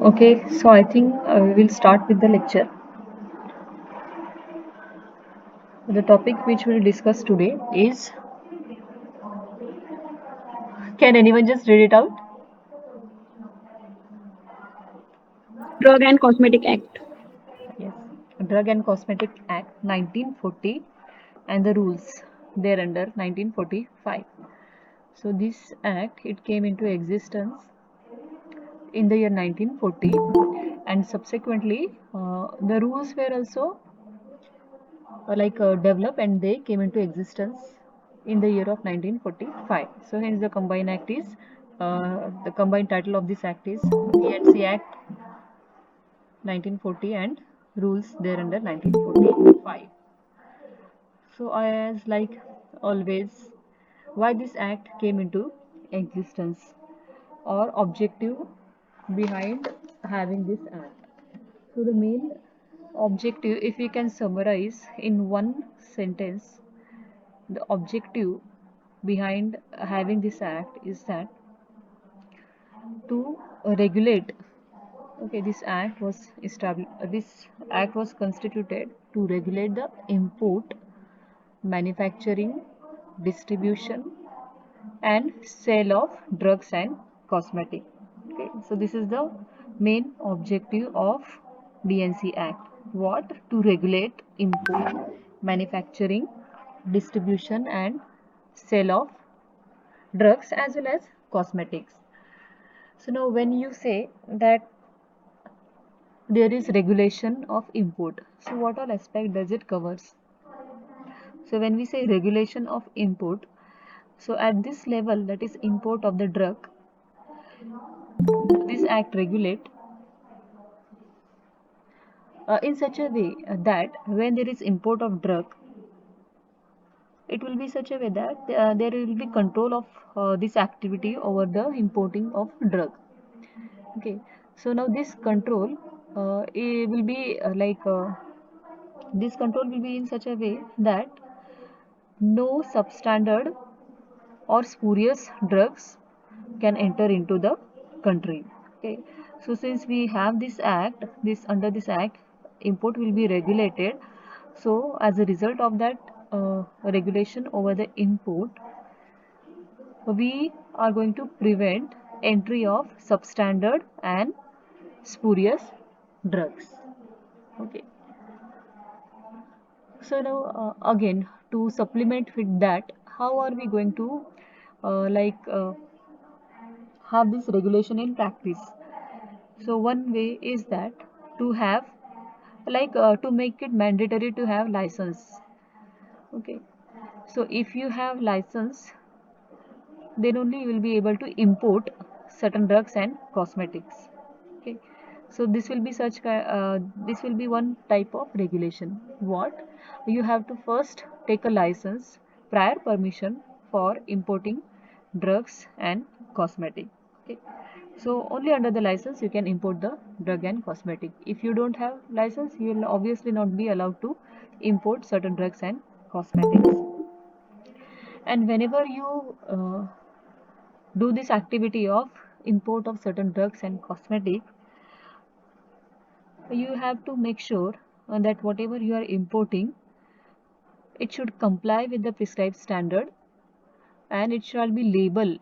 Okay, so I think we will start with the lecture. The topic which we'll discuss today is, can anyone just read it out? Drug and Cosmetic Act. Yes. Drug and Cosmetic Act 1940 and the rules thereunder 1945. So this act, it came into existence in the year 1940, and subsequently the rules were also developed, and they came into existence in the year of 1945. So hence the combined act is the combined title of this act is PNC Act 1940 and rules thereunder 1945. So as like always, why this act came into existence or objective behind having this act. So the main objective, if we can summarize in one sentence, the objective behind having this act is that to regulate. Okay, this act was constituted to regulate the import, manufacturing, distribution, and sale of drugs and cosmetic. Okay, so this is the main objective of DNC Act. What? To regulate import, manufacturing, distribution, and sale of drugs as well as cosmetics. So now when you say that there is regulation of import, so what all aspect does it covers? So when we say regulation of import, so at this level, that is import of the drug, this act regulate in such a way that when there is import of drug, it will be such a way that there will be control of this activity over the importing of drug. Okay, so now this control it will be this control will be in such a way that no substandard or spurious drugs can enter into the country. Okay, so since we have this act, this under this act, import will be regulated. So as a result of that regulation over the import, we are going to prevent entry of substandard and spurious drugs. Okay, so now again, to supplement with that, how are we going to have this regulation in practice? So one way is that to have to make it mandatory to have license. Okay, so if you have license, then only you will be able to import certain drugs and cosmetics. Okay, so this will be one type of regulation. What? You have to first take a license, prior permission for importing drugs and cosmetic. Okay, so only under the license you can import the drug and cosmetic. If you don't have license, you will obviously not be allowed to import certain drugs and cosmetics. And whenever you do this activity of import of certain drugs and cosmetic, you have to make sure that whatever you are importing, it should comply with the prescribed standard, and it shall be labeled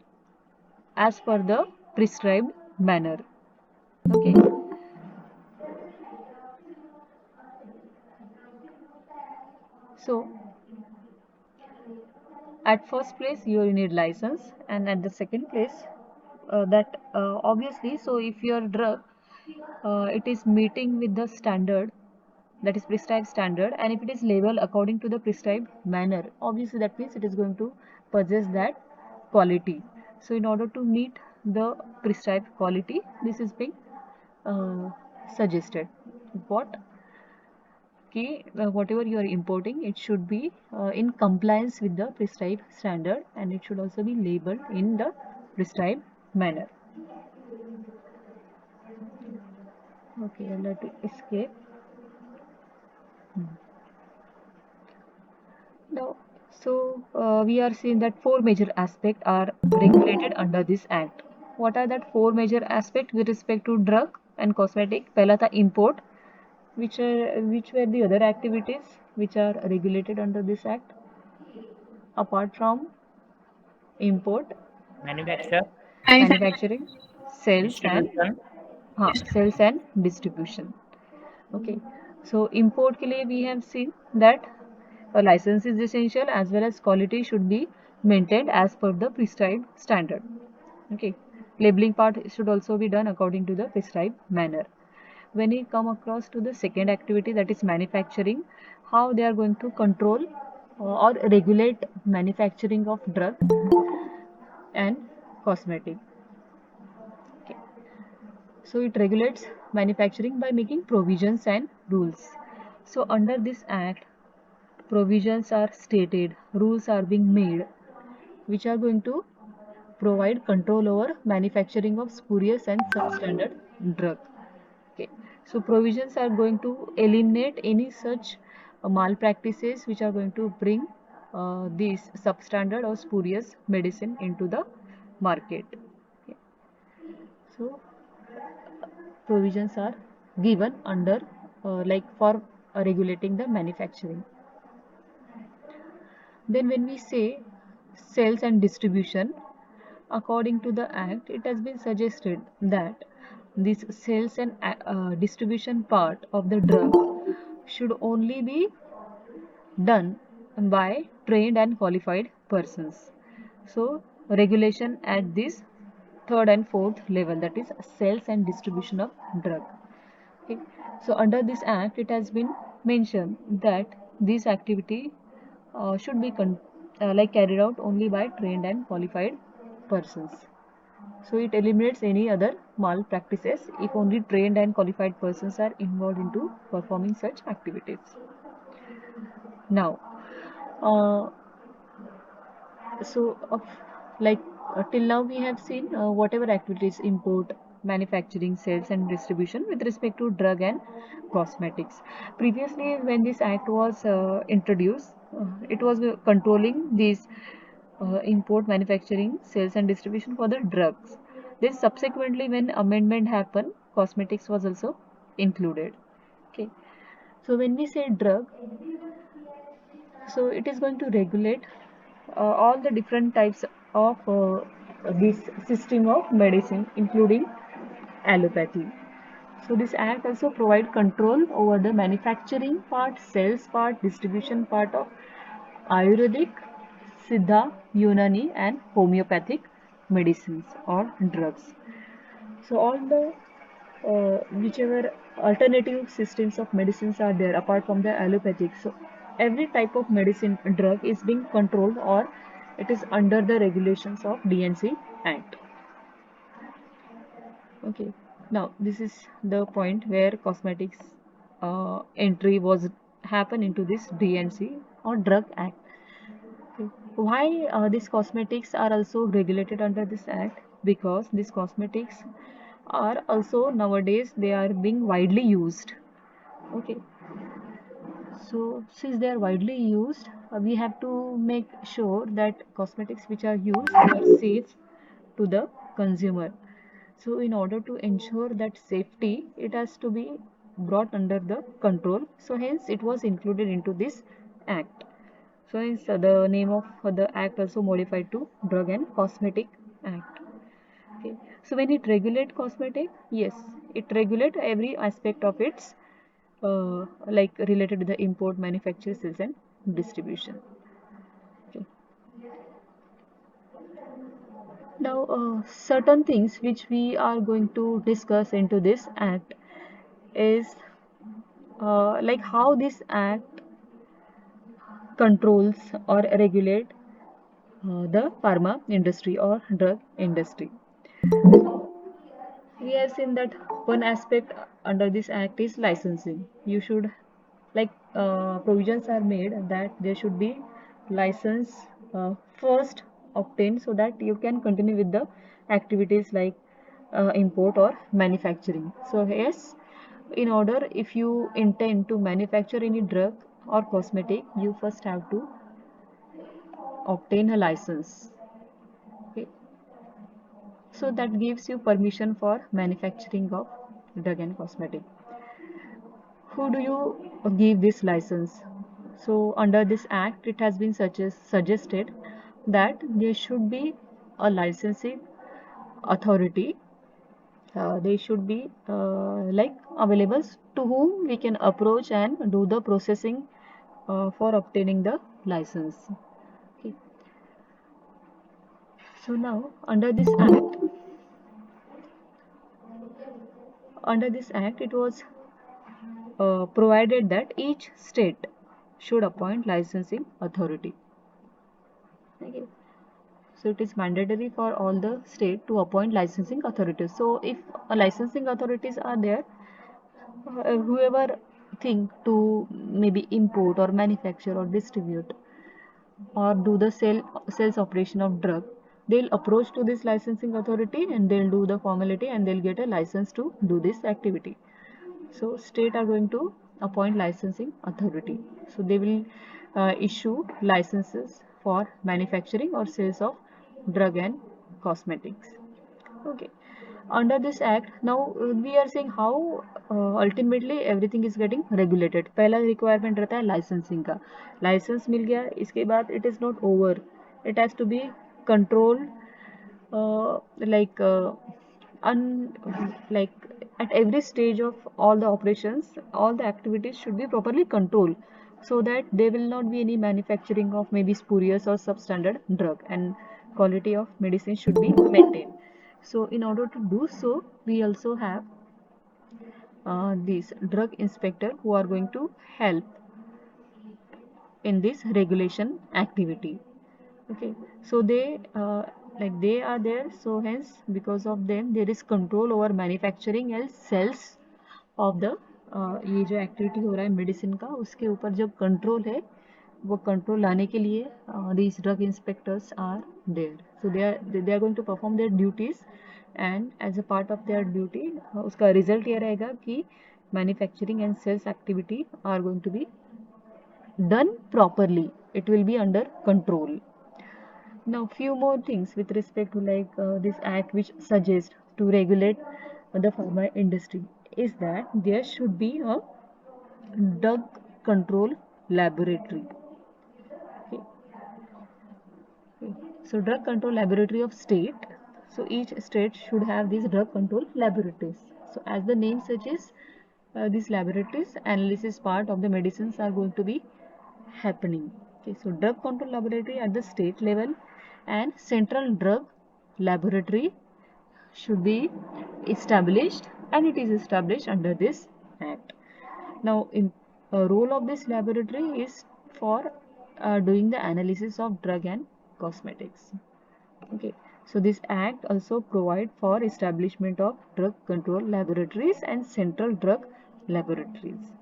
as per the prescribed manner. Okay, so at first place you need license, and at the second place that obviously, so if your drug it is meeting with the standard, that is prescribed standard, and if it is labeled according to the prescribed manner, obviously that means it is going to possess that quality. So in order to meet the prescribed quality, this is being uh, suggested. What? Okay, whatever you are importing, it should be in compliance with the prescribed standard, and it should also be labeled in the prescribed manner. Okay, I'll let it escape. Now, So we are seeing that four major aspects are regulated under this act. What are that four major aspects with respect to drug and cosmetic? पहला था import, which were the other activities which are regulated under this act apart from import, manufacture, manufacturing, sales and distribution, sales and distribution. Okay, so import के लिए we have seen that a license is essential as well as quality should be maintained as per the prescribed standard. Okay, labeling part should also be done according to the prescribed manner. When we come across to the second activity, that is manufacturing, how they are going to control or regulate manufacturing of drug and cosmetic. Okay. So it regulates manufacturing by making provisions and rules. So under this act, provisions are stated, rules are being made, which are going to provide control over manufacturing of spurious and substandard drug. Okay. So provisions are going to eliminate any such malpractices which are going to bring these substandard or spurious medicine into the market. Okay. So provisions are given under like for regulating the manufacturing. Then when we say sales and distribution, according to the act, it has been suggested that this sales and distribution part of the drug should only be done by trained and qualified persons. So regulation at this third and fourth level, that is sales and distribution of drug. Okay. So under this act, it has been mentioned that this activity should be like carried out only by trained and qualified persons. So it eliminates any other malpractices if only trained and qualified persons are involved into performing such activities. Now, uh, so of like till now we have seen whatever activities import, manufacturing, sales and distribution with respect to drug and cosmetics. Previously when this act was introduced, it was controlling these import, manufacturing, sales and distribution for the drugs. Then subsequently when amendment happened, cosmetics was also included. Okay, so when we say drug, so it is going to regulate all the different types of this system of medicine, including allopathy. So this act also provide control over the manufacturing part, sales part, distribution part of Ayurvedic, Siddha, Unani and homeopathic medicines or drugs. So all the whichever alternative systems of medicines are there apart from the allopathic. So every type of medicine drug is being controlled or it is under the regulations of DNC Act. Okay. Now this is the point where cosmetics entry was happen into this DNC or Drug Act. Okay. Why these cosmetics are also regulated under this act? Because these cosmetics are also nowadays they are being widely used. Okay, so since they are widely used, we have to make sure that cosmetics which are used are safe to the consumer. So in order to ensure that safety, it has to be brought under the control. So hence it was included into this act. So hence the name of the act also modified to Drug and Cosmetic Act. Okay. So when it regulate cosmetic, yes, it regulate every aspect of its like related to the import, manufacture, sales and distribution. Okay. Now, certain things which we are going to discuss into this act is like how this act controls or regulate the pharma industry or drug industry. We have seen that one aspect under this act is licensing. You should like provisions are made that there should be license first obtained so that you can continue with the activities like import or manufacturing. So yes, in order if you intend to manufacture any drug or cosmetic, you first have to obtain a license. Okay, so that gives you permission for manufacturing of drug and cosmetic. Who do you give this license? So under this act, it has been suggested that there should be a licensing authority. They should be like available to whom we can approach and do the processing for obtaining the license. Okay. So now under this act, it was provided that each state should appoint licensing authority. Okay. So it is mandatory for all the state to appoint licensing authorities. So if licensing authorities are there, whoever think to maybe import or manufacture or distribute or do the sales operation of drug, they'll approach to this licensing authority and they'll do the formality and they'll get a license to do this activity. So state are going to appoint licensing authority. So they will issue licenses for manufacturing or sales of drug and cosmetics. Okay. Under this act, now we are saying how ultimately everything is getting regulated. पहला requirement रहता है licensing का. License मिल गया, इसके बाद it is not over. It has to be controlled, like like at every stage of all the operations, all the activities should be properly controlled so that there will not be any manufacturing of maybe spurious or substandard drug, and quality of medicine should be maintained. So in order to do so, we also have these drug inspector who are going to help in this regulation activity. Okay, so they like they are there, so hence because of them there is control over manufacturing and sales of the ये जो activity हो रहा है medicine का, उसके ऊपर जब control है, वो कंट्रोल लाने के लिए these drug inspectors are there. So they are going to perform their duties, and as a part of their duty उसका रिजल्ट ये रहेगा कि manufacturing and sales activity are going to be done properly. It will be under control. Now, few more things with respect to this act which suggests to regulate the pharma industry is that there should be a drug control laboratory. Okay. Okay. So, drug control laboratory of state. So, each state should have these drug control laboratories. So, as the name suggests, these laboratories analysis part of the medicines are going to be happening. Okay, so drug control laboratory at the state level and central drug laboratory should be established, and it is established under this act. Now, in role of this laboratory is for doing the analysis of drug and cosmetics. Okay, so this act also provide for establishment of drug control laboratories and central drug laboratories.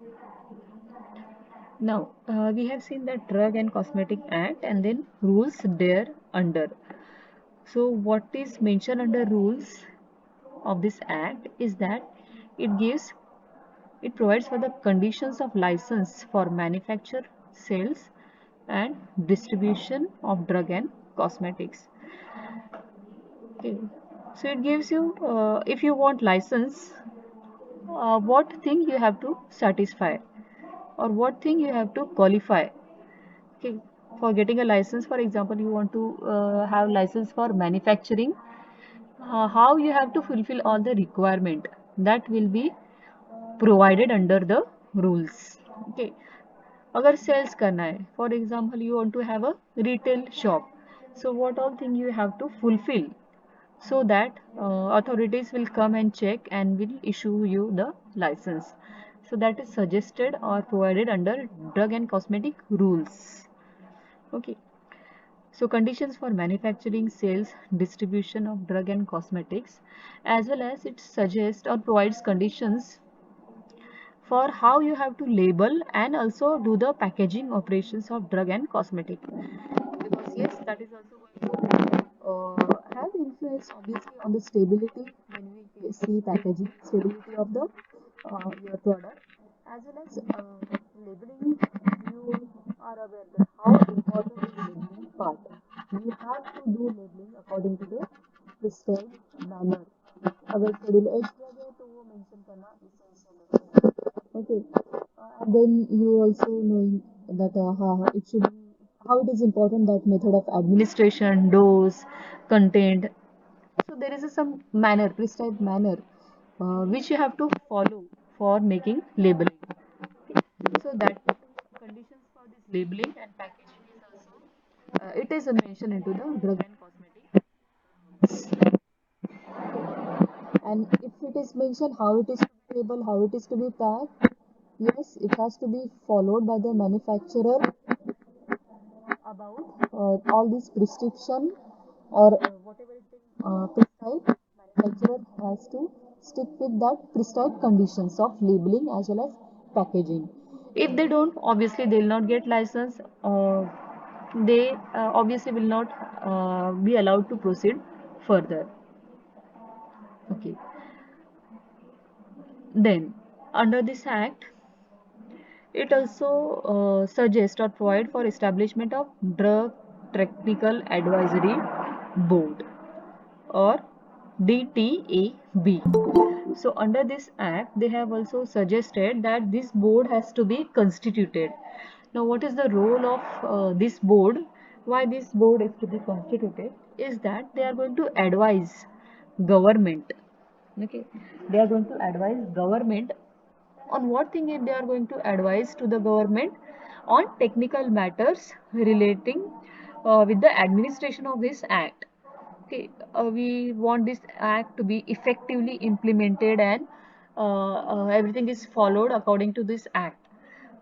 Now, we have seen the Drug and Cosmetic Act and then rules there under. So, what is mentioned under rules of this act is that it gives, it provides for the conditions of license for manufacture, sales, and distribution of drug and cosmetics. Okay. So, it gives you, if you want license, what thing you have to satisfy or what thing you have to qualify. Okay, for getting a license, for example, you want to have license for manufacturing, how you have to fulfill all the requirement that will be provided under the rules. Okay, अगर sales करना है, for example, you want to have a retail shop, so what all thing you have to fulfill so that authorities will come and check and will issue you the license. So that is suggested or provided under drug and cosmetic rules. Okay. So conditions for manufacturing, sales, distribution of drug and cosmetics, as well as it suggests or provides conditions for how you have to label and also do the packaging operations of drug and cosmetic. Because yes, that is also going to have influence obviously on the stability when we see packaging, stability of the your product, as well as labeling. You are aware that how important is labeling part. we have to do labeling according to the prescribed manner. अगर schedule H दिया गया है तो वो mention करना essential है. Okay. And then you also know that it should be how it is important that method of administration, dose, content. So there is some manner, prescribed manner, which you have to follow for making labeling. Okay. So that conditions for this labeling and packaging is also it is mentioned into the drug and cosmetic. And if it is mentioned how it is to be labeled, how it is to be packed, yes, it has to be followed by the manufacturer about all these prescription or whatever it is prescribed. Manufacturer has to stick with that prescribed conditions of labeling as well as packaging. If they don't, obviously they will not get license. They obviously will not be allowed to proceed further. Okay. Then, under this act, it also suggests or provide for establishment of Drug Technical Advisory Board or DTAB. So under this act, they have also suggested that this board has to be constituted. Now, what is the role of this board? Why this board is to be constituted is that they are going to advise government. Okay, they are going to advise government on what thing they are going to advise to the government on technical matters relating with the administration of this act. Okay, we want this act to be effectively implemented and everything is followed according to this act.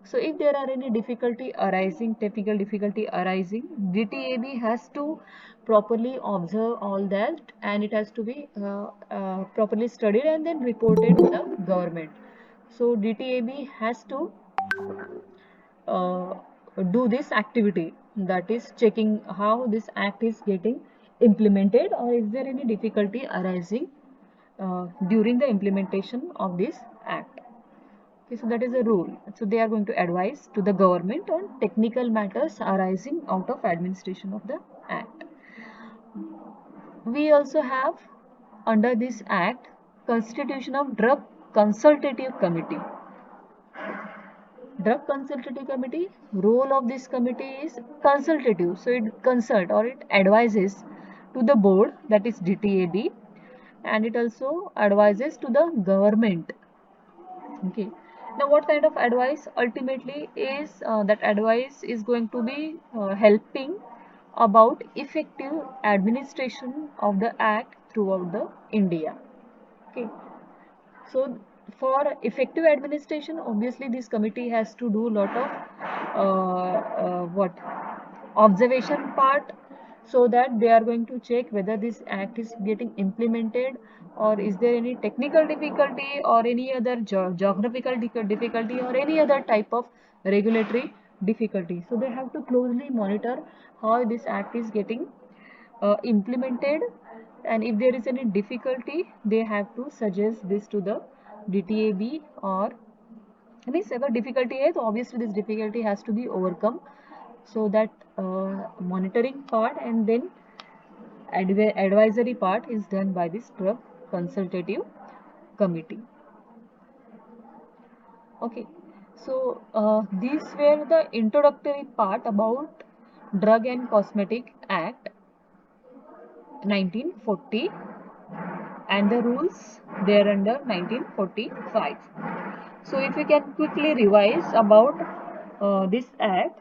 So if there are any difficulty arising, technical difficulty arising, DTAB has to properly observe all that and it has to be properly studied and then reported to the government. So DTAB has to uh, do this activity, that is checking how this act is getting implemented or is there any difficulty arising during the implementation of this act. Okay, so that is a rule. So they are going to advise to the government on technical matters arising out of administration of the act. We also have under this act constitution of drug consultative committee. Drug consultative committee, role of this committee is consultative. So it consult or it advises to the board, that is DTAB, and it also advises to the government. Okay. Now, what kind of advice ultimately is that advice is going to be helping about effective administration of the act throughout the India. Okay. So, for effective administration, obviously this committee has to do a lot of what observation part, so that they are going to check whether this act is getting implemented or is there any technical difficulty or any other geographical difficulty or any other type of regulatory difficulty. So they have to closely monitor how this act is getting implemented, and if there is any difficulty they have to suggest this to the DTAB, or means अगर difficulty है तो obviously this difficulty has to be overcome. So that monitoring part and then advisory part is done by this drug consultative committee. Okay, so these were the introductory part about Drug and Cosmetic Act 1940 and the rules there under 1945. So if we can quickly revise about this act,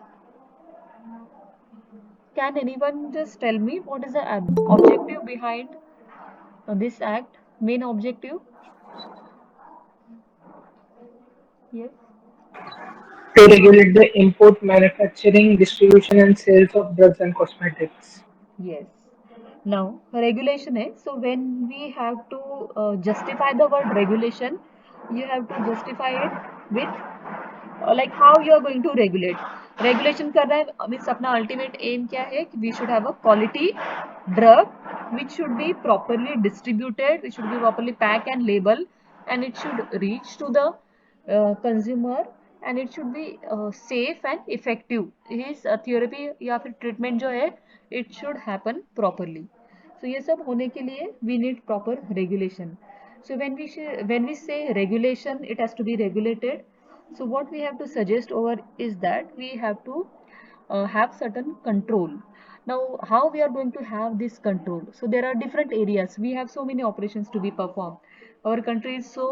can anyone just tell me what is the objective behind this act? Main objective? Yes. To regulate the import, manufacturing, distribution, and sales of drugs and cosmetics. Yes. Now, regulation is so when we have to justify the word regulation, you have to justify it with like how you are going to regulate. Regulation कर रहा है means अपना ultimate aim क्या है कि we should have a quality drug which should be properly distributed, it should be properly packed and labeled, and it should reach to the consumer and it should be safe and effective. His therapy या फिर treatment जो है it should happen properly. So ये सब होने के लिए we need proper regulation. So when we say regulation, it has to be regulated. So what we have to suggest over is that we have to have certain control. Now, how we are going to have this control? So there are different areas. We have so many operations to be performed. Our country is so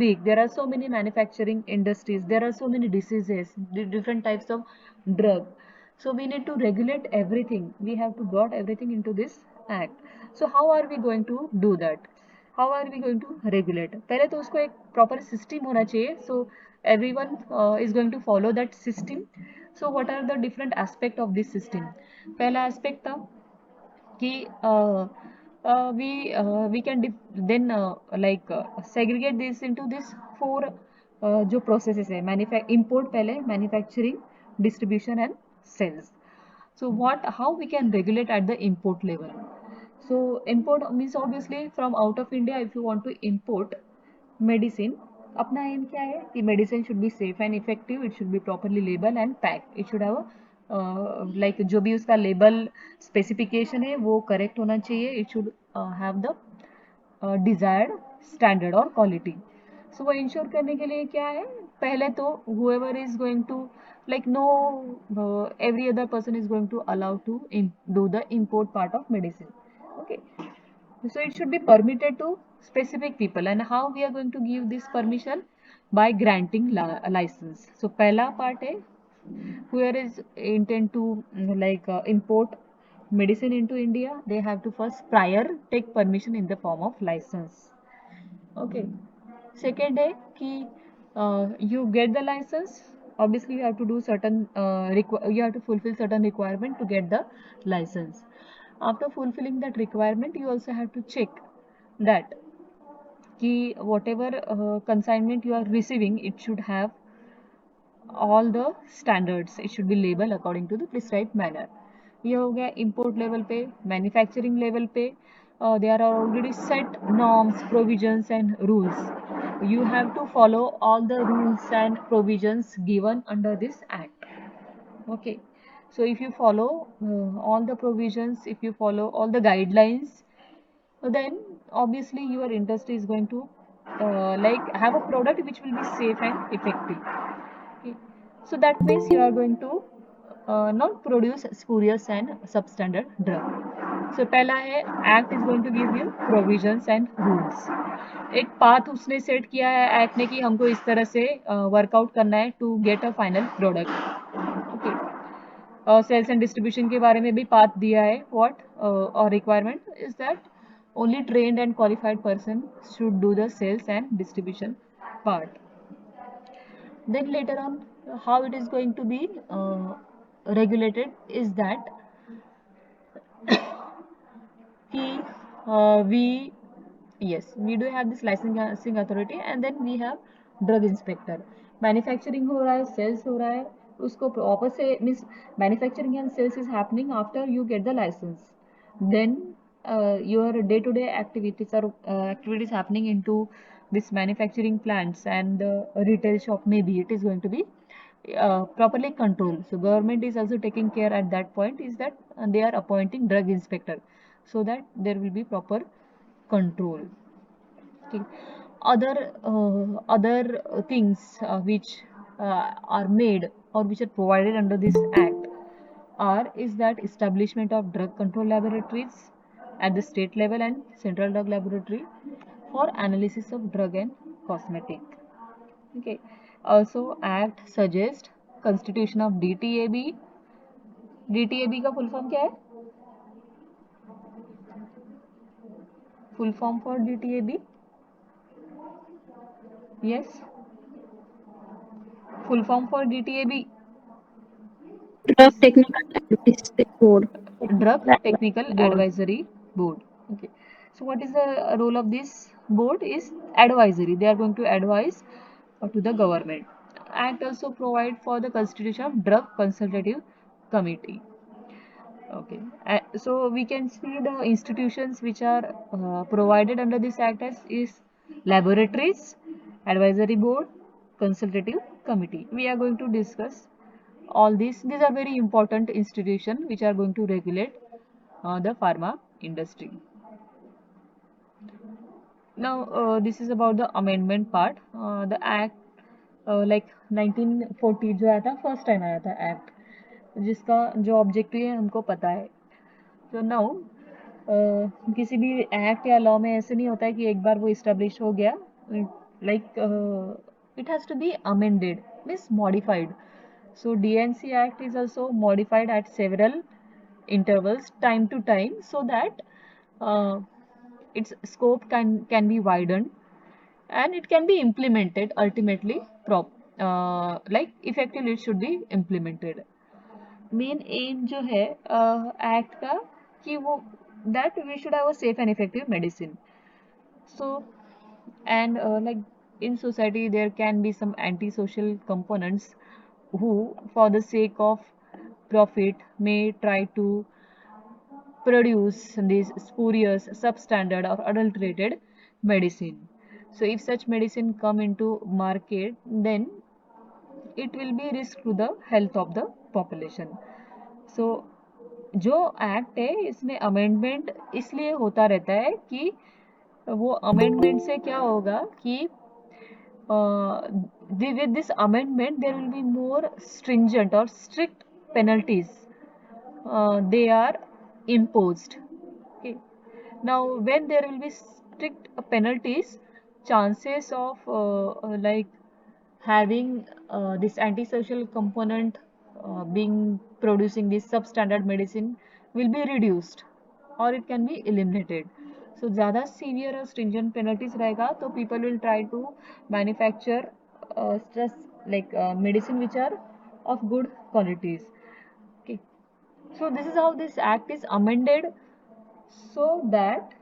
big. There are so many manufacturing industries. There are so many diseases, different types of drug. So we need to regulate everything. We have to got everything into this act. So how are we going to do that? How are we going to regulate? पहले तो उसको एक proper system होना चाहिए. So everyone is going to follow that system. So what are the different aspect of this system? पहला aspect था कि we can then segregate this into this four जो processes है. Import पहले, manufacturing, distribution and sales. So how we can regulate at the import level? So import means obviously from out of India. If you want to import medicine, अपना aim क्या है कि medicine should be safe and effective, it should be properly labeled and packed, it should have a like जो भी उसका label specification है वो correct होना चाहिए, it should have the desired standard or quality. So वो ensure करने के लिए क्या है, पहले तो whoever is going to like no every other person is going to allow to do the import part of medicine. Okay, so it should be permitted to specific people. And how we are going to give this permission? By granting license. So पहला part है whoever is intend to import medicine into India, they have to first prior take permission in the form of license. Okay. Second है कि you get the license. Obviously, you have to do certain you have to fulfill certain requirement to get the license. After fulfilling that requirement, you also have to check that कि whatever consignment you are receiving, it should have all the standards. It should be labeled according to the prescribed manner. ये हो गया import level पे. Manufacturing level पे there are already set norms, provisions and rules. You have to follow all the rules and provisions given under this act. Okay, so if you follow all the provisions, if you follow all the guidelines, then obviously your industry is going to have a product which will be safe and effective. Okay. So that means you are going to not produce spurious and substandard drug. So पहला है act is going to give you provisions and rules. एक path उसने set किया है act ने कि हमको इस तरह से workout करना है to get a final product. Okay. Sales and distribution के बारे में भी path दिया है. What or requirement is that only trained and qualified person should do the sales and distribution part. Then later on, how it is going to be regulated is that we yes, we do have this licensing authority and then we have drug inspector. Manufacturing हो रहा है, sales हो रहा है, उसको proper से means manufacturing and sales is happening after you get the license. Then your day-to-day activities happening into this manufacturing plants and retail shop, maybe it is going to be properly controlled. So government is also taking care at that point is that they are appointing drug inspector so that there will be proper control. Okay. Other things which are made or which are provided under this act are is that establishment of drug control laboratories at the state level and central drug laboratory for analysis of drug and cosmetic. Okay. Also, Act suggests constitution of DTAB. DTAB का full form क्या है? Full form for DTAB? Yes. Full form for DTAB. Drug Technical Advisory Board. Drug Technical Advisory Board. Okay. So what is the role of this board? Is advisory. They are going to advise to the government. Act also provide for the constitution of Drug Consultative Committee. Okay. So we can see the institutions which are provided under this act as is laboratories, advisory board, Consultative Committee. We are going to discuss all these. These are very important institutions which are going to regulate the pharma industry. Now, this is about the amendment part. The act like 1940 जो आया था, first time आया था act, जिसका जो objective है हमको पता है. तो नाउ किसी भी एक्ट या लॉ में ऐसे नहीं होता है कि एक बार वो इस्टेब्लिश हो गया, like it has to be amended, means modified. So DNC Act is also modified at several intervals, time to time, so that uh, its scope can be widened and it can be implemented ultimately like effectively it should be implemented. Main aim जो है act का कि वो that we should have a safe and effective medicine. So and like in society there can be some antisocial components who for the sake of profit may try to produce these spurious, substandard or adulterated medicine. So if such medicine come into market, then it will be risk to the health of the population. So जो act है इसमें amendment इसलिए होता रहता है कि वो amendment से क्या होगा कि with this amendment there will be more stringent or strict penalties they are imposed. Okay. Now when there will be strict penalties, chances of like having this antisocial component being producing this substandard medicine will be reduced or it can be eliminated. So ज़्यादा severe और stringent penalties रहेगा तो people will try to manufacture stress like medicine which are of good qualities. Okay. So this is how this act is amended so that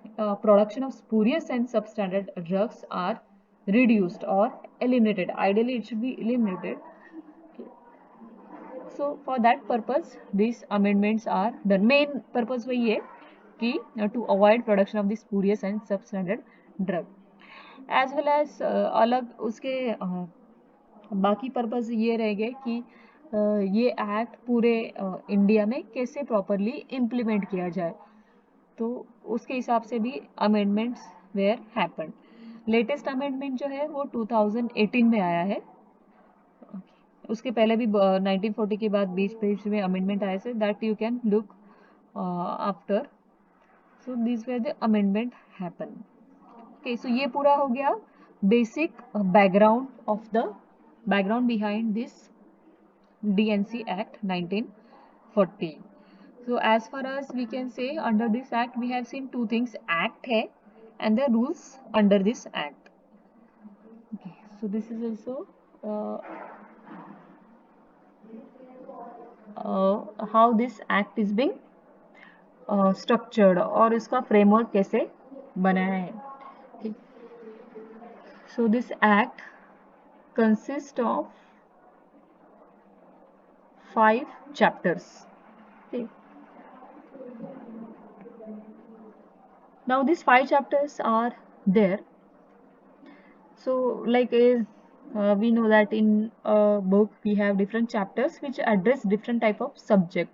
production of spurious and substandard drugs are reduced or eliminated. Ideally, it should be eliminated. Okay. So for that purpose, these amendments are the main purpose वही है कि to avoid production of the spurious and substandard drug, as well as अलग उसके बाकी purpose ये रहेंगे कि ये एक्ट पूरे इंडिया में कैसे प्रॉपरली इम्प्लीमेंट किया जाए. तो उसके हिसाब से भी amendments were happen. Latest amendment जो है वो 2018 में आया है. उसके पहले भी 1940 के बाद 20 में अमेंडमेंट आए थे, that you can look after. So this where the amendment happen. Okay, so ये पूरा हो गया basic background of the background behind this DNC Act 1940. So as far as we can say under this act we have seen two things, act है and the rules under this act. Okay, so this is also how this act is being structured और इसका framework कैसे बनाया है. Okay. So this act consists of 5 chapters. Okay. Now these 5 chapters are there. So like we know that in a book we have different chapters which address different type of subject.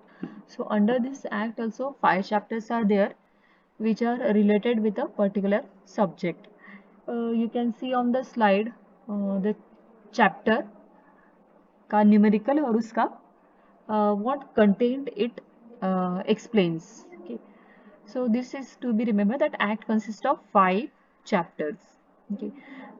So under this act also 5 chapters are there which are related with a particular subject. You can see on the slide the chapter का numerical और उसका what contained it explains. Okay. So this is to be remembered that act consists of 5 chapters. Okay.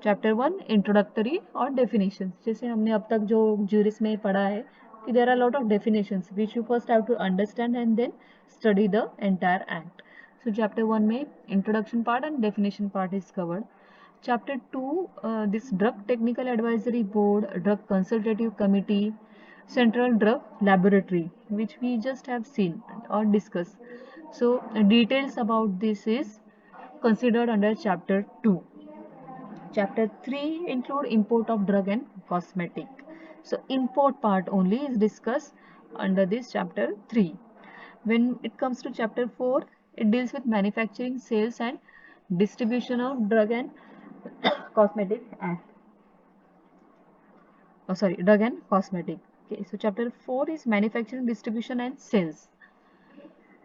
Chapter 1 introductory और definitions. जैसे हमने अब तक जो juris में पढ़ा है कि there are a lot of definitions which you first have to understand and then study the entire act. So chapter 1 में introduction part and definition part is covered. Chapter 2 this drug technical advisory board, drug consultative committee, central drug laboratory which we just have seen or discussed. So details about this is considered under chapter 2. Chapter 3 include import of drug and cosmetic. So import part only is discussed under this chapter 3. When it comes to chapter 4, it deals with manufacturing, sales and distribution of drug and cosmetic act. sorry, drug and cosmetic. Okay, so chapter 4 is manufacturing, distribution and sales.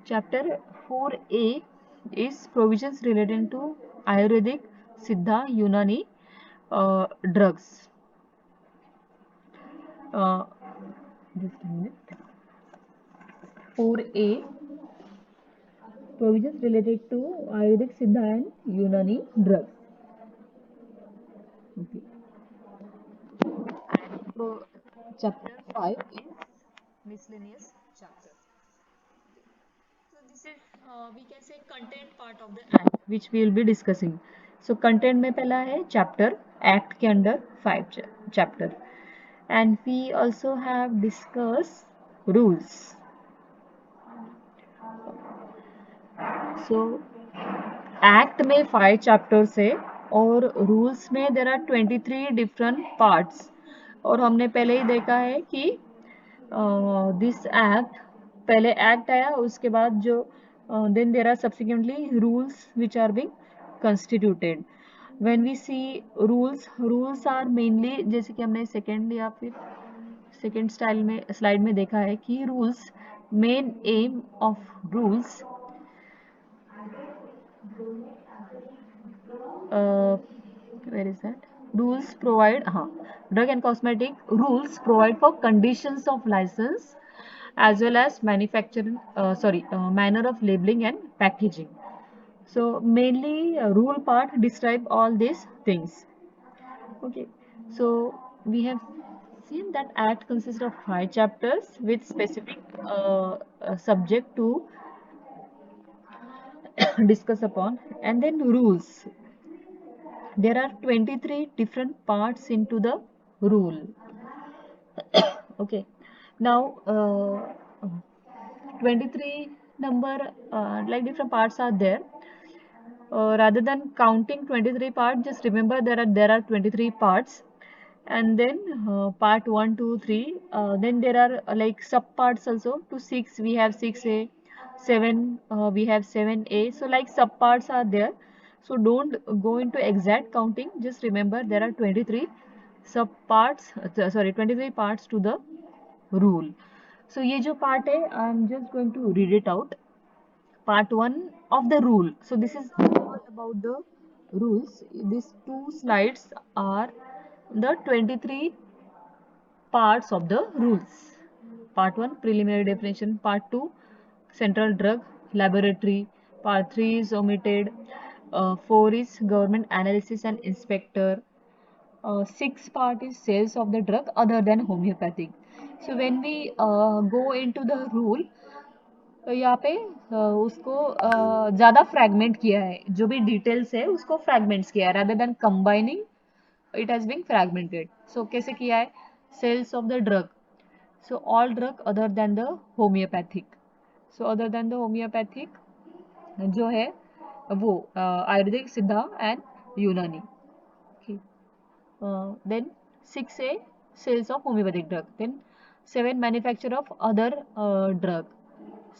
Chapter 4a is provisions relating to Ayurvedic, Siddha, Unani drugs. Uh, just a minute. 4a, provisions related to Ayurvedic, Siddha and Unani drugs. Okay. And chapter 5 is miscellaneous chapter. So this is we can say content part of the act which we will be discussing. So content में पहला है chapter, act के अंदर 5 chapter, and we also have discussed rules. So act में 5 chapters है और rules में there are 23 different parts, और हमने पहले ही देखा है कि दिस एक्ट, पहले एक्ट आया उसके बाद जो then there are subsequently rules which are being constituted. When we see rules are mainly, जैसे कि हमने सेकेंड या फिर सेकेंड स्लाइड में देखा है कि rules, main M of rules, where is that, rules provide, drug and cosmetic rules provide for conditions of license as well as manufacturing, manner of labeling and packaging. So mainly rule part describe all these things. Okay, so we have seen that act consists of 5 chapters with specific subject to discuss upon, and then rules. There are 23 different parts into the rule. Okay, now 23 number, like different parts are there. Rather than counting 23 parts, just remember there are 23 parts, and then part 1, 2, 3. Then there are like sub parts also. To 6 we have 6a, 7 we have 7a. So like sub parts are there. So don't go into exact counting. Just remember there are 23 sub parts. 23 parts to the rule. So ये जो part है, I am just going to read it out. Part 1 of the rule. So this is all about the rules. These two slides are the 23 parts of the rules. Part 1 preliminary definition, part 2 central drug laboratory, part 3 is omitted, 4 is government analysis and inspector, 6 part is sales of the drug other than homeopathic. So when we go into the rule, तो यहाँ पे उसको ज़्यादा fragment किया है, जो भी details है उसको फ्रैगमेंट्स किया है, rather than combining it has been fragmented. So कैसे किया है? Sales of the drug, so all drug other than the homeopathic. So other than the homeopathic जो है वो आयुर्वेदिक, सिद्धा एंड यूनानी. Then 6a sales of homeopathic drug. Then 7 manufacture of other drug.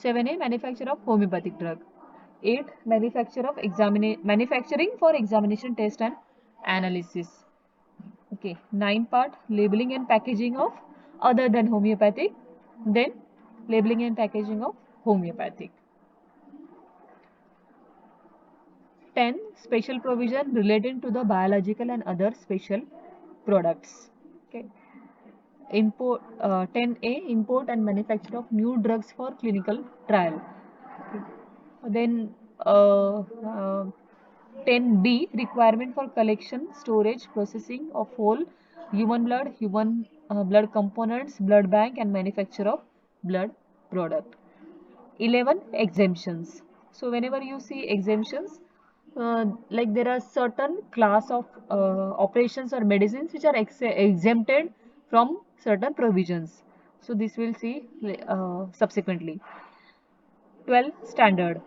7a manufacture of homeopathic drug. 8 manufacturing for examination, test and analysis. Okay, 9 part labeling and packaging of other than homeopathic. Then labeling and packaging of homeopathic. 10 special provision relating to the biological and other special products. Okay. 10a import and manufacture of new drugs for clinical trial. Okay. Then 10b requirement for collection, storage, processing of whole human blood components, blood bank and manufacture of blood product. 11 exemptions. So whenever you see exemptions, like there are certain class of operations or medicines which are exempted from certain provisions. So this we'll see subsequently. 12 standard.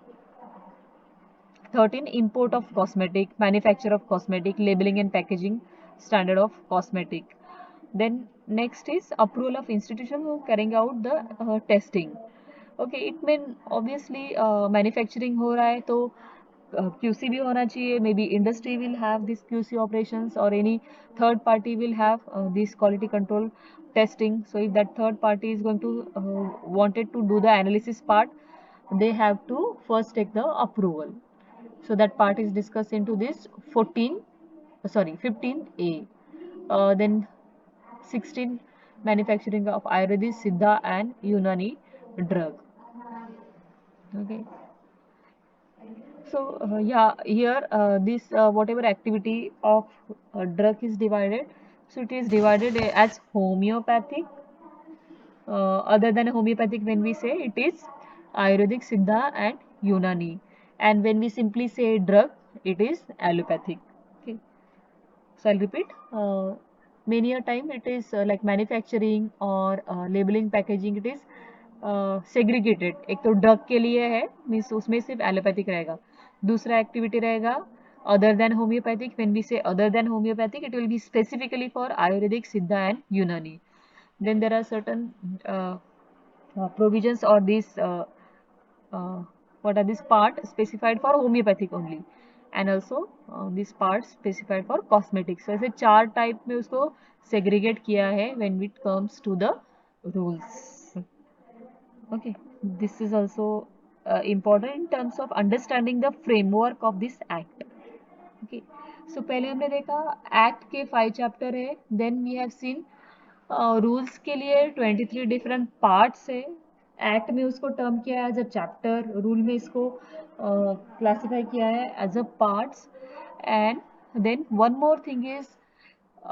13 import of cosmetic, manufacture of cosmetic, labeling and packaging standard of cosmetic. Then next is approval of institution who carrying out the testing. Okay, it mean obviously manufacturing हो रहा है तो QC भी होना चाहिए. Maybe industry will have this QC operations, or any third party will have this quality control testing. So if that third party is going to wanted to do the analysis part, they have to first take the approval. So that part is discussed into this 15A. Then 16, manufacturing of Ayurvedic, Siddha and Unani drug. Okay. So yeah, here this whatever activity of drug is divided. So it is divided as homeopathic. Other than homeopathic, when we say it is Ayurvedic, Siddha and Unani. And when we simply say drug, it is allopathic. Okay. So I'll repeat. Many a time it is like manufacturing or labeling, packaging. It is segregated. एक तो drug के लिए है, means उसमें सिर्फ allopathic रहेगा. दूसरा activity रहेगा other than homeopathic. When we say other than homeopathic, it will be specifically for Ayurvedic, Siddha and यूनानी. Then there are certain provisions or these what are this part specified for homeopathic only, and also this part specified for cosmetics. So ऐसे चार type में उसको segregate किया है when it comes to the rules. Okay, this is also important in terms of understanding the framework of this act. Okay, so पहले हमने देखा act के 5 चैप्टर है. Then we have seen rules के लिए 23 डिफरेंट पार्ट्स है. Act में उसको टर्म किया है एज अ चैप्टर, रूल में इसको क्लासिफाई किया है as a parts. And then one more thing is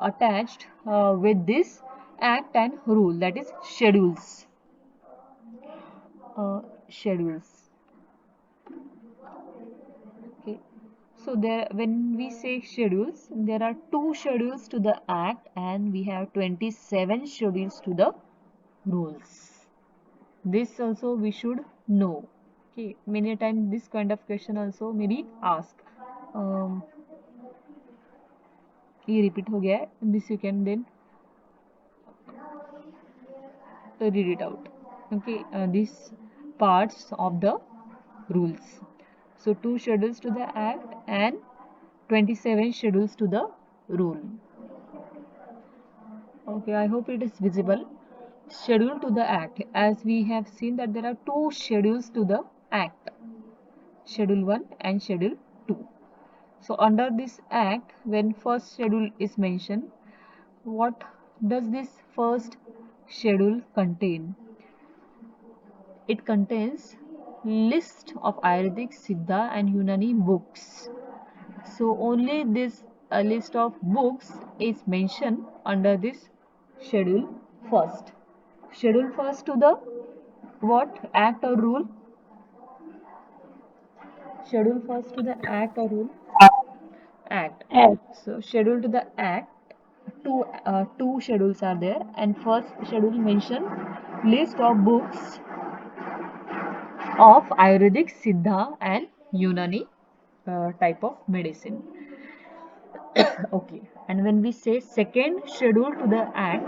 attached with this act and rule, that is schedules. Schedules. Okay, so there, when we say schedules, there are 2 schedules to the act and we have 27 schedules to the rules. This also we should know. Okay, many a time this kind of question also may be asked. ये repeat हो गया है. This you can then read it out. Okay, these parts of the rules. So 2 schedules to the act and 27 schedules to the rule. Okay, I hope it is visible. Schedule to the act, as we have seen that there are 2 schedules to the act, schedule 1 and schedule 2. So under this act, when first schedule is mentioned, what does this first schedule contain? It contains list of Ayurvedic, Siddha and Unani books. So only this list of books is mentioned under this schedule first. Schedule first to the what? Act or rule? Schedule first to the act or rule? Act. So schedule to the act. Two schedules are there, and first schedule mention list of books of Ayurvedic, Siddha and Unani type of medicine. Okay, and when we say second schedule to the act,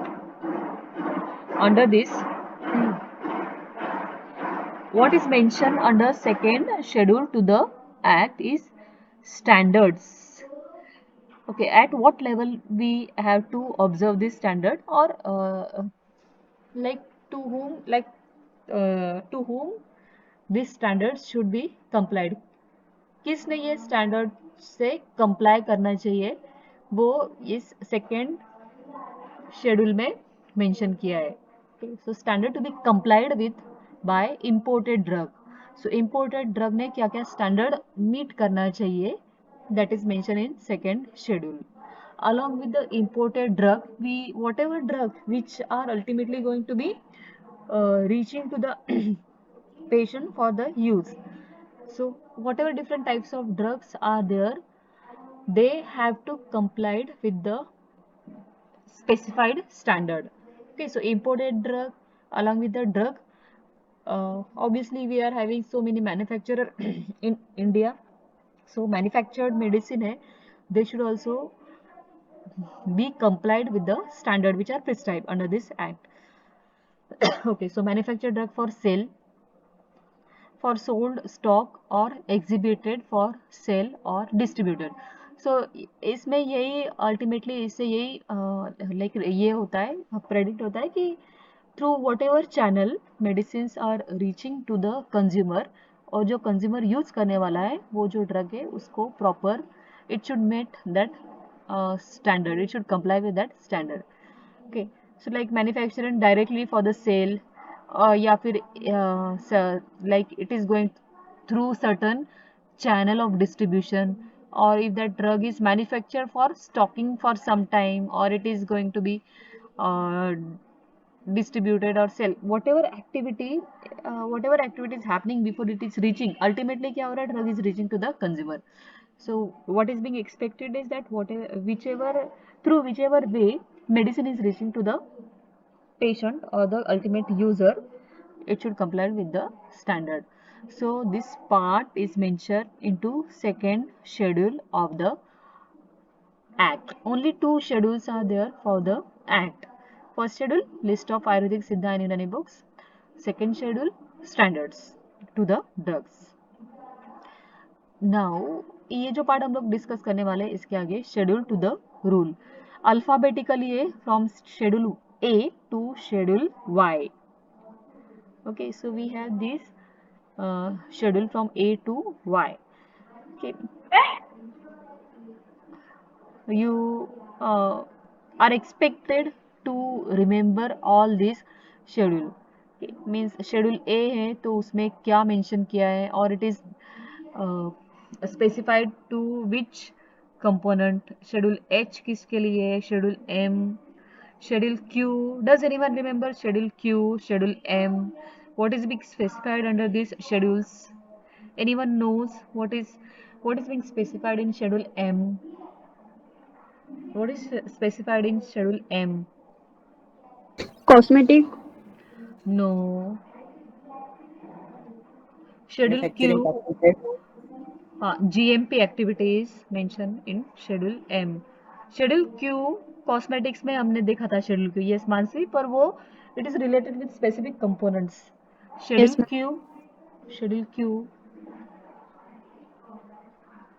under this, what is mentioned under second schedule to the act is standards. Okay, at what level we have to observe this standard, or like to whom these standards should be complied. किसने ये standard से comply करना चाहिए, वो इस second schedule में mention किया है. So standard to be complied with by imported drug. So imported drug ने क्या क्या स्टैंडर्ड मीट करना चाहिए, that is mentioned in second schedule. Along with the imported drug, whatever drug which are ultimately going to be reaching to the patient for the use. So whatever different types of drugs are there, they have to comply with the specified standard. Okay, so imported drug along with the drug, obviously we are having so many manufacturer in India. So manufactured medicine hai, they should also be complied with the standard which are prescribed under this act. Okay, so manufactured drug for sale, for sold stock or exhibited for sale or distributed. So इसमें यही ultimately इससे यही like ये होता है, predict होता है कि through whatever channel medicines are reaching to the consumer, और जो consumer use करने वाला है वो जो drug है उसको proper it should meet that standard, it should comply with that standard. Okay, so like manufacturing directly for the sale, या फिर like it is going through certain channel of distribution, or if that drug is manufactured for stocking for some time, or it is going to be uh, distributed or sell, whatever activity is happening before it is reaching, ultimately क्या हो रहा है, drug is reaching to the consumer. So what is being expected is that whichever way medicine is reaching to the patient or the ultimate user, it should comply with the standard. So this part is mentioned into second schedule of the act. Only two schedules are there for the act. First schedule, list of Ayurvedic, Siddha and Unani books. Second schedule, standards to the drugs. Now ये जो part हम लोग discuss करने वाले हैं इसके आगे schedule to the rule, alphabetically है from schedule A to schedule Y. Okay, so we have this schedule from A to Y. Okay, you are expected to remember all this schedule. Okay, means schedule A है तो उसमें क्या mention किया है, और it is specified to which component. Schedule H किसके लिए है, schedule M, schedule Q. Does anyone remember schedule Q, schedule M? What is being specified under these schedules? Anyone knows what is being specified in schedule M? What is specified in schedule M? Cosmetic. No. Schedule Manufacturing Q. activities. GMP activities mentioned in schedule M. Schedule Q cosmetics में हमने देखा था schedule Q. Yes, Mansi, पर वो it is related with specific components. Yes, Schedule ma'am. Q. Schedule Q.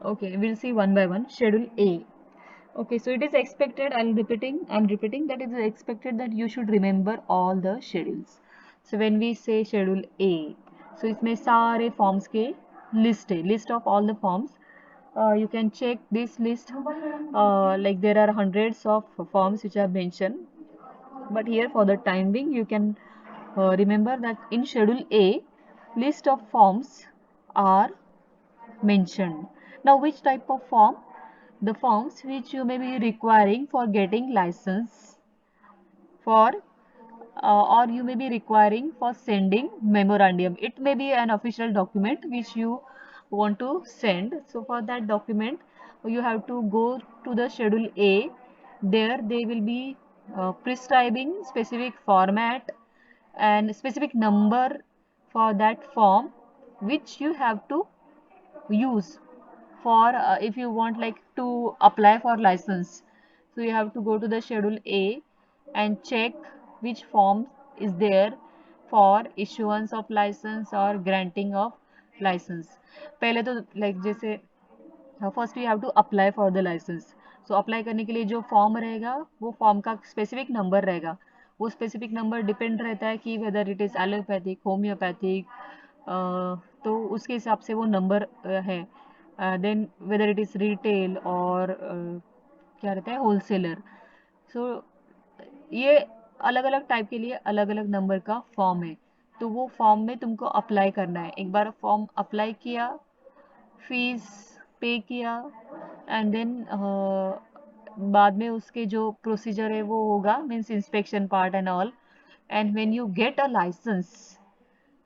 Okay, we'll see one by one. Schedule A. Okay, so it is expected, I'm repeating that it is expected that you should remember all the schedules. So when we say schedule A, so इसमें सारे forms के list है, list of all the forms. You can check this list, like there are hundreds of forms which are mentioned, but here for the time being you can remember that in schedule A, list of forms are mentioned. Now which type of form? The forms which you may be requiring for getting license for, or you may be requiring for sending memorandum. It may be an official document which you want to send. So for that document you have to go to the schedule A. There they will be prescribing specific format and specific number for that form which you have to use for, if you want like to apply for license. So you have to go to the schedule A and check which form is there for issuance of license or granting of license. पहले तो like जैसे first you have to apply for the licence. So apply करने के लिए जो form रहेगा वो form का स्पेसिफिक नंबर रहेगा. वो स्पेसिफिक नंबर डिपेंड रहता है कि whether it is allopathic, homeopathic, तो उसके हिसाब से वो नंबर है. Then whether it is retail और क्या रहता है, होलसेलर. सो ये अलग अलग टाइप के लिए अलग अलग नंबर का फॉर्म है. तो वो फॉर्म में तुमको अप्लाई करना है. एक बार फॉर्म अप्लाई किया, फीस पे किया, एंड देन बाद में उसके जो प्रोसीजर है वो होगा, means inspection part and all. And when you get a licence,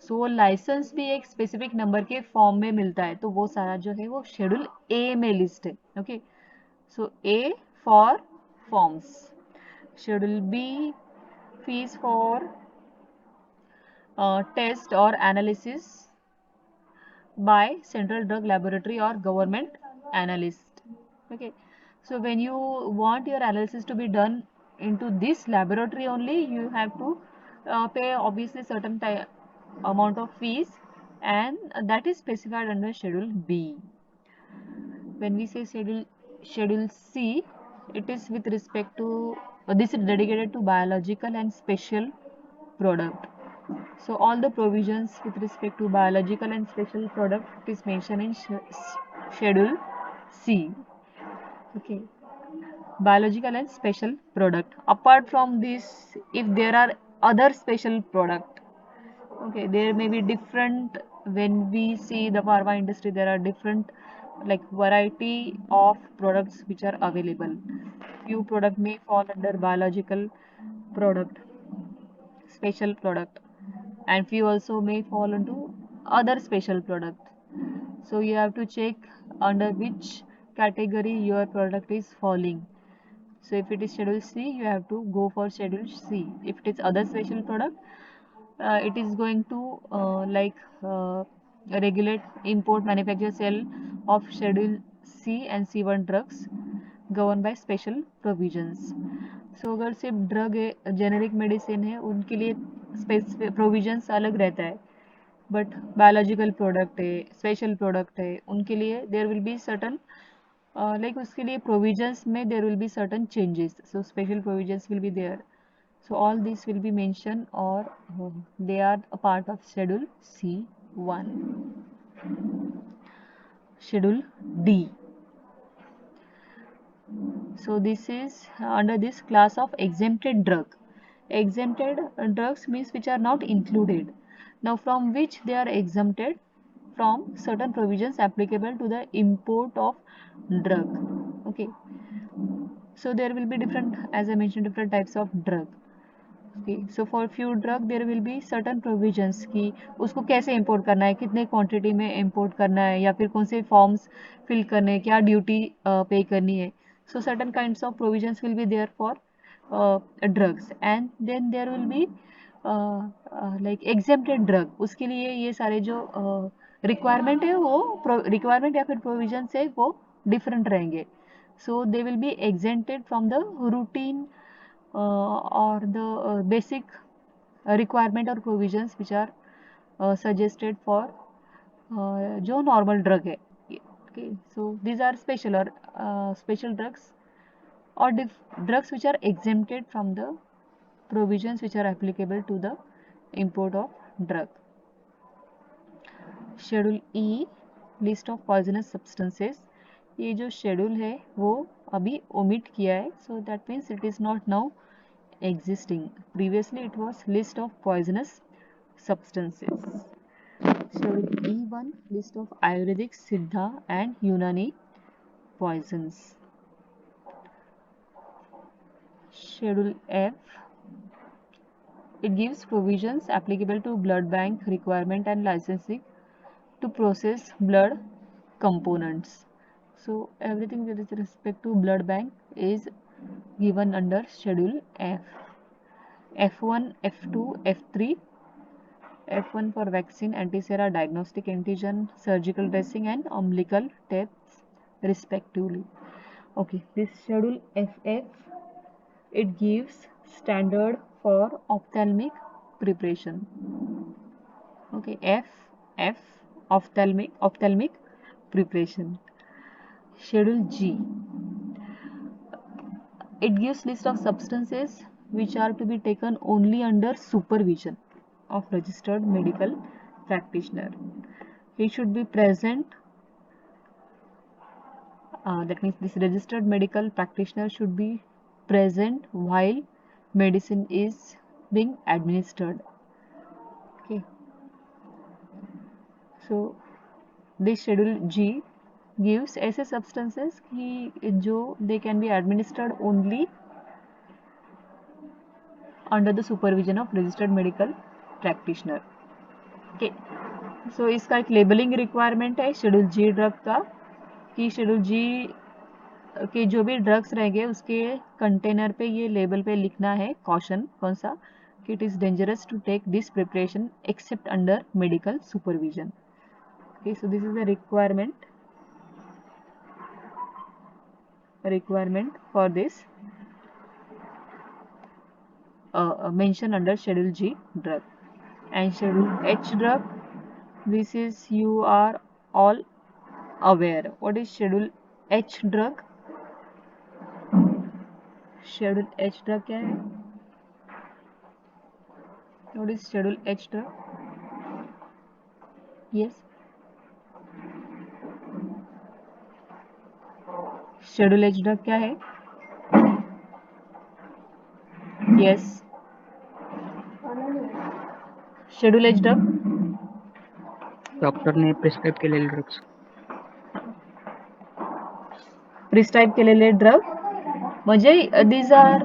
so वो लाइसेंस भी एक स्पेसिफिक नंबर के फॉर्म में मिलता है. तो वो सारा जो है वो शेड्यूल ए में लिस्ट है. Okay, so A for forms. Schedule B, fees for test और analysis by central drug laboratory or government analyst. Okay, so when you want your analysis to be done into this laboratory only, you have to pay obviously certain amount of fees, and that is specified under Schedule B. When we say Schedule C, it is with respect to this is dedicated to biological and special product. So all the provisions with respect to biological and special product is mentioned in Schedule C. Okay, biological and special product. Apart from this, if there are other special product, okay, there may be different. When we see the pharma industry, there are different like variety of products which are available. Few product may fall under biological product, special product, and few also may fall into other special product. So you have to check under which category your product is falling. So if it is Schedule C, you have to go for Schedule C. If it is other special product, it is going to regulate import, manufacture, sale of Schedule C and C1 drugs governed by special provisions. So अगर सिर्फ drug है, generic medicine है, उनके लिए provisions अलग रहता है. But biological product है, स्पेशल प्रोडक्ट है, उनके लिए there will be certain like उसके लिए provisions में there will be certain changes. So special provisions will be there. So all these will be mentioned or they are a part of Schedule C1. Schedule D. So this is under this class of exempted drug. Exempted drugs means which are not included. Now from which they are exempted? From certain provisions applicable to the import of drug. Okay. So there will be different, as I mentioned, different types of drug. Okay. So for few drug there will be certain provisions कि उसको कैसे import करना है, कितने quantity में import करना है, या फिर कौन से forms fill करने हैं, क्या duty pay करनी है. So certain kinds of provisions will be there for drugs, and then there will be like exempted drug. उसके लिए ये सारे जो requirement है वो requirement या फिर provisions है वो different रहेंगे. So they will be exempted from the routine or the basic requirement or provisions which are suggested for जो normal drug है. Okay, so these are special or special drugs or drugs which are exempted from the provisions which are applicable to the import of drug. Schedule E, list of poisonous substances. ये जो schedule है वो अभी omit किया है, so that means it is not now existing. Previously it was list of poisonous substances. Schedule E1, list of Ayurvedic, Siddha and Unani poisons. Schedule F, it gives provisions applicable to blood bank requirement and licensing to process blood components. So everything with respect to blood bank is given under Schedule F. F1, F2, F3. F1 for vaccine, antisera, diagnostic antigen, surgical dressing and umbilical tests respectively. Okay, this Schedule FF, it gives standard for ophthalmic preparation. Okay, F ophthalmic preparation. Schedule G, it gives list of substances which are to be taken only under supervision of registered medical practitioner. He should be present, that means this registered medical practitioner should be present while medicine is being administered. Okay, so this Schedule G gives ऐसे substances कि जो they can be administered only under the supervision of registered medical practitioner. Okay, so इसका एक labeling requirement है Schedule G drug का कि Schedule G के जो भी ड्रग्स रहेंगे उसके कंटेनर पे ये लेबल पे लिखना है कॉशन कौन सा कि it is dangerous to take this preparation except under medical supervision. Okay, so this is the requirement for this mention under Schedule G drug. And Schedule H drug, This is you are all aware. What is Schedule H drug? Schedule H drug क्या है? What is Schedule H drug? Yes. Schedule H drug क्या है? Yes. Schedule H drug. Doctor ने prescribe केलेले drugs. Prescribe केलेले drug म्हणजे these are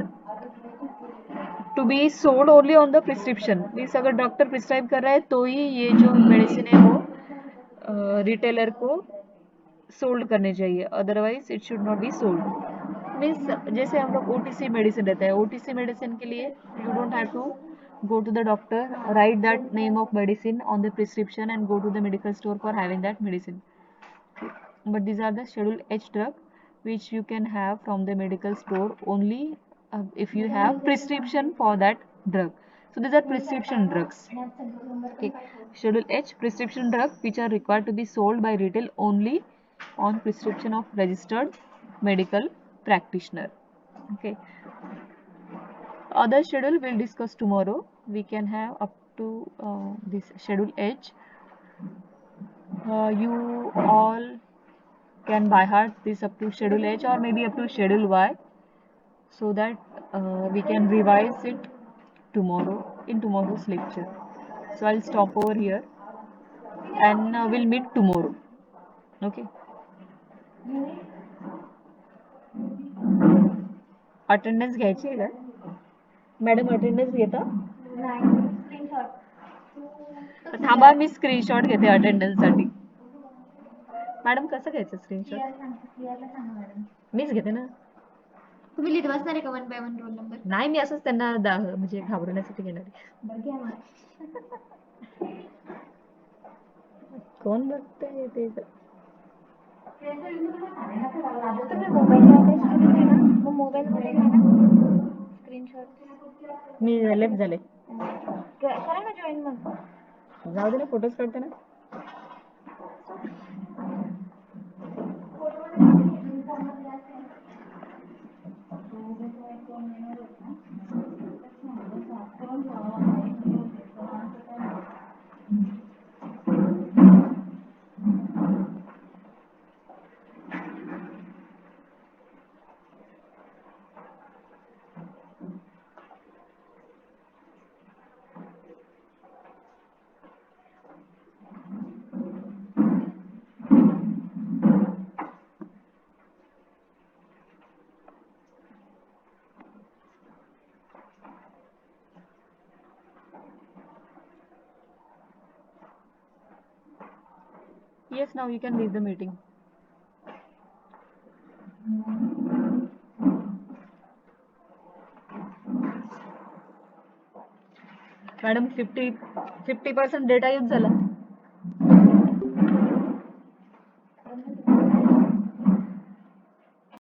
to be sold only on the prescription. Means अगर doctor prescribe कर रहा है तो ही ये जो मेडिसिन है वो रिटेलर को सोल्ड करने चाहिए, otherwise it should not be sold. Means जैसे हम लोग ओटीसी मेडिसिन रहता है, ओटीसी मेडिसिन के लिए you don't have to go to the doctor, write that name of medicine on the prescription and go to the medical store for having that medicine. But these are the Schedule H drug which you can have from the medical store only if you have prescription for that drug. So these are prescription drugs. Okay. Schedule H prescription drugs which are required to be sold by retail only on prescription of registered medical practitioner. Okay. Other schedule we'll discuss tomorrow. We can have up to this Schedule H. You all can by heart this up to Schedule H or maybe up to Schedule Y, so that we can revise it tomorrow in tomorrow's lecture. So I'll stop over here and we'll meet tomorrow. Okay. Attendance घ्यायची आहे का madam? Attendance घेता? थांबा मी screenshot घेते attendance साठी. Madam कसं घ्यायचं screenshot? मीच घेते ना. तुम्ही लिहित बसणार आहे का 1 by 1 रोल नंबर? नाही, मी असंच त्यांना म्हणजे घाबरवण्यासाठी घेणार आहे. कोण बघतंय ते? तुम्ही मोबाईलमध्ये घ्या ना स्क्रीनशॉट. मी लेफ्ट झाले. करा ना जॉईन मग. जाऊ दे ना, फोटोज काढते ना. Yes, now you can leave the meeting. Madam 50% data use झाला.